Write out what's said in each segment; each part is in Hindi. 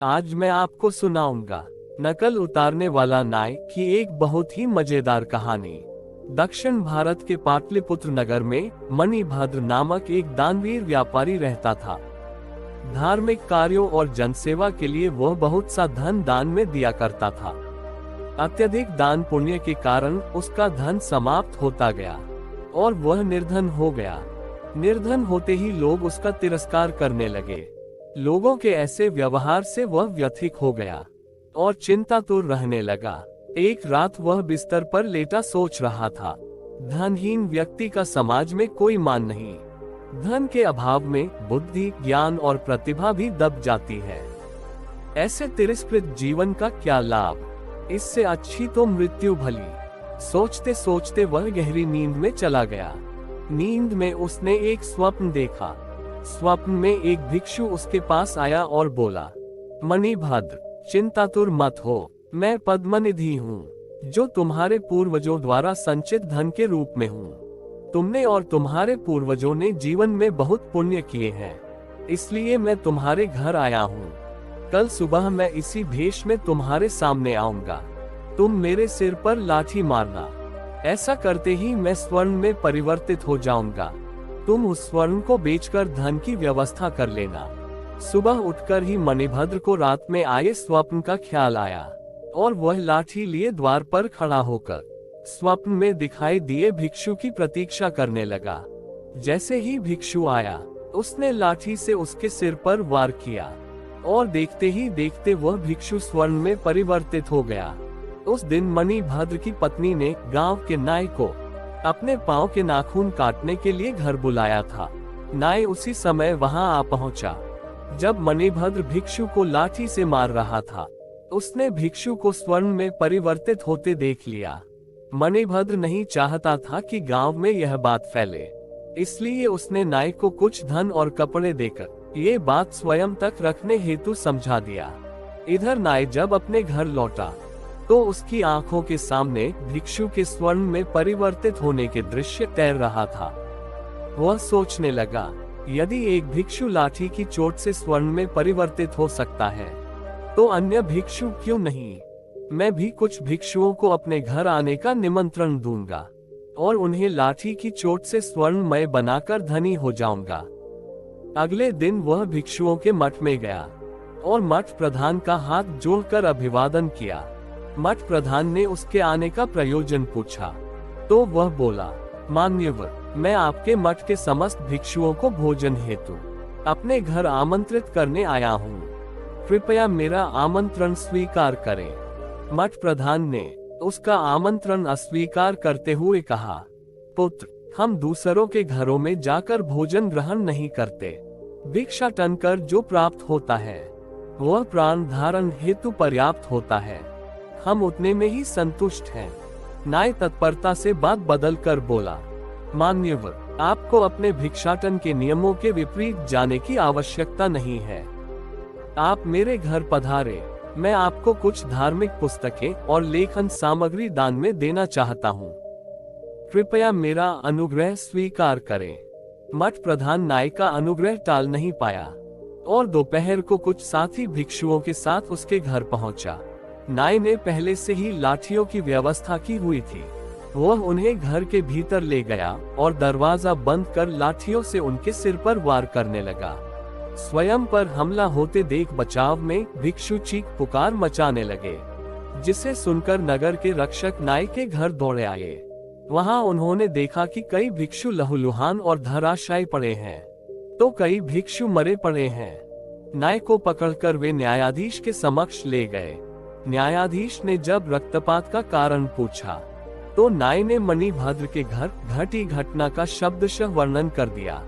आज मैं आपको सुनाऊंगा नकल उतारने वाला नाई की एक बहुत ही मजेदार कहानी। दक्षिण भारत के पाटलिपुत्र नगर में मणिभद्र नामक एक दानवीर व्यापारी रहता था। धार्मिक कार्यों और जनसेवा के लिए वह बहुत सा धन दान में दिया करता था। अत्यधिक दान पुण्य के कारण उसका धन समाप्त होता गया और वह निर्धन हो गया। निर्धन होते ही लोग उसका तिरस्कार करने लगे। लोगों के ऐसे व्यवहार से वह व्यथिक हो गया और चिंतातुर रहने लगा। एक रात वह बिस्तर पर लेटा सोच रहा था, धनहीन व्यक्ति का समाज में कोई मान नहीं। धन के अभाव में बुद्धि, ज्ञान और प्रतिभा भी दब जाती है। ऐसे तिरस्कृत जीवन का क्या लाभ, इससे अच्छी तो मृत्यु भली। सोचते सोचते वह गहरी नींद में चला गया। नींद में उसने एक स्वप्न देखा। स्वप्न में एक भिक्षु उसके पास आया और बोला, मणिभद्र, चिंतातुर मत हो, मैं पद्मनिधि हूँ जो तुम्हारे पूर्वजों द्वारा संचित धन के रूप में हूँ। तुमने और तुम्हारे पूर्वजों ने जीवन में बहुत पुण्य किए हैं, इसलिए मैं तुम्हारे घर आया हूँ। कल सुबह मैं इसी भेष में तुम्हारे सामने आऊंगा। तुम मेरे सिर पर लाठी मारना। ऐसा करते ही मैं स्वर्ण में परिवर्तित हो जाऊंगा। तुम उस स्वर्ण को बेचकर धन की व्यवस्था कर लेना। सुबह उठकर ही मणिभद्र को रात में आए स्वप्न का ख्याल आया और वह लाठी लिए द्वार पर खड़ा होकर स्वप्न में दिखाई दिए भिक्षु की प्रतीक्षा करने लगा। जैसे ही भिक्षु आया, उसने लाठी से उसके सिर पर वार किया और देखते ही देखते वह भिक्षु स्वर्ण में परिवर्तित हो गया। उस दिन मणिभद्र की पत्नी ने गांव के नाई को अपने पांव के नाखून काटने के लिए घर बुलाया था। नाई उसी समय वहां आ पहुंचा। जब मणिभद्र भिक्षु को लाठी से मार रहा था, उसने भिक्षु को स्वर्ण में परिवर्तित होते देख लिया। मणिभद्र नहीं चाहता था कि गांव में यह बात फैले, इसलिए उसने नाई को कुछ धन और कपड़े देकर ये बात स्वयं तक रखने हेतु समझा दिया। इधर नाई जब अपने घर लौटा तो उसकी आंखों के सामने भिक्षु के स्वर्ण में परिवर्तित होने के दृश्य तैर रहा था। वह सोचने लगा, यदि एक भिक्षु लाठी की चोट से स्वर्ण में परिवर्तित हो सकता है, तो अन्य भिक्षु क्यों नहीं। मैं भी कुछ भिक्षुओं को अपने घर आने का निमंत्रण दूंगा और उन्हें लाठी की चोट से स्वर्णमय बनाकर धनी हो जाऊंगा। अगले दिन वह भिक्षुओं के मठ में गया और मठ प्रधान का हाथ जोड़कर अभिवादन किया। मठ प्रधान ने उसके आने का प्रयोजन पूछा तो वह बोला, मान्यवर, मैं आपके मठ के समस्त भिक्षुओं को भोजन हेतु अपने घर आमंत्रित करने आया हूँ। कृपया मेरा आमंत्रण स्वीकार करें। मठ प्रधान ने उसका आमंत्रण अस्वीकार करते हुए कहा, पुत्र, हम दूसरों के घरों में जाकर भोजन ग्रहण नहीं करते। भिक्षाटन कर जो प्राप्त होता है वह प्राण धारण हेतु पर्याप्त होता है। हम उतने में ही संतुष्ट हैं। नाई तत्परता से बात बदल कर बोला, मान्यवर, आपको अपने भिक्षाटन के नियमों के विपरीत जाने की आवश्यकता नहीं है। आप मेरे घर पधारे। मैं आपको कुछ धार्मिक पुस्तकें और लेखन सामग्री दान में देना चाहता हूँ। कृपया मेरा अनुग्रह स्वीकार करें। मठ प्रधान नाई का अनुग्रह टाल नहीं पाया और दोपहर को कुछ साथी भिक्षुओं के साथ उसके घर पहुंचा। नाई ने पहले से ही लाठियों की व्यवस्था की हुई थी। वह उन्हें घर के भीतर ले गया और दरवाजा बंद कर लाठियों से उनके सिर पर वार करने लगा। स्वयं पर हमला होते देख बचाव में भिक्षु चीख पुकार मचाने लगे, जिसे सुनकर नगर के रक्षक नाई के घर दौड़े आए। वहां उन्होंने देखा कि कई भिक्षु लहूलुहान और धराशायी पड़े हैं, तो कई भिक्षु मरे पड़े हैं। नाई को पकड़कर वे न्यायाधीश के समक्ष ले गए। न्यायाधीश ने जब रक्तपात का कारण पूछा तो नाई ने मणिभद्र के घर घटी घटना का शब्दशः वर्णन कर दिया।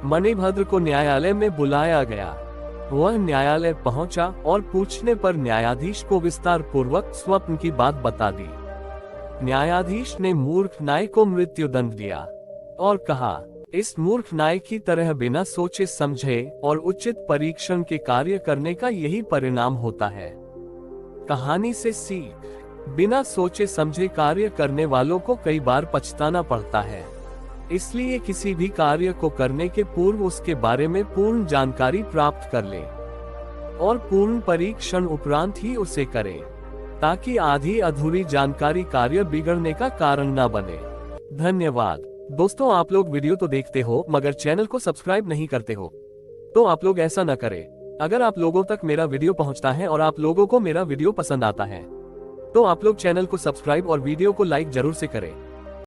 मणिभद्र को न्यायालय में बुलाया गया। वह न्यायालय पहुंचा और पूछने पर न्यायाधीश को विस्तार पूर्वक स्वप्न की बात बता दी। न्यायाधीश ने मूर्ख नाई को मृत्युदंड दिया और कहा, इस मूर्ख नाई की तरह बिना सोचे समझे और उचित परीक्षण के कार्य करने का यही परिणाम होता है। कहानी से सीख, बिना सोचे समझे कार्य करने वालों को कई बार पछताना पड़ता है। इसलिए किसी भी कार्य को करने के पूर्व उसके बारे में पूर्ण जानकारी प्राप्त कर ले। और पूर्ण परीक्षण उपरांत ही उसे करें, ताकि आधी अधूरी जानकारी कार्य बिगड़ने का कारण न बने। धन्यवाद। दोस्तों, आप लोग वीडियो तो देखते हो मगर चैनल को सब्सक्राइब नहीं करते हो, तो आप लोग ऐसा न करें। अगर आप लोगों तक मेरा वीडियो पहुंचता है और आप लोगों को मेरा वीडियो पसंद आता है, तो आप लोग चैनल को सब्सक्राइब और वीडियो को लाइक जरूर से करें।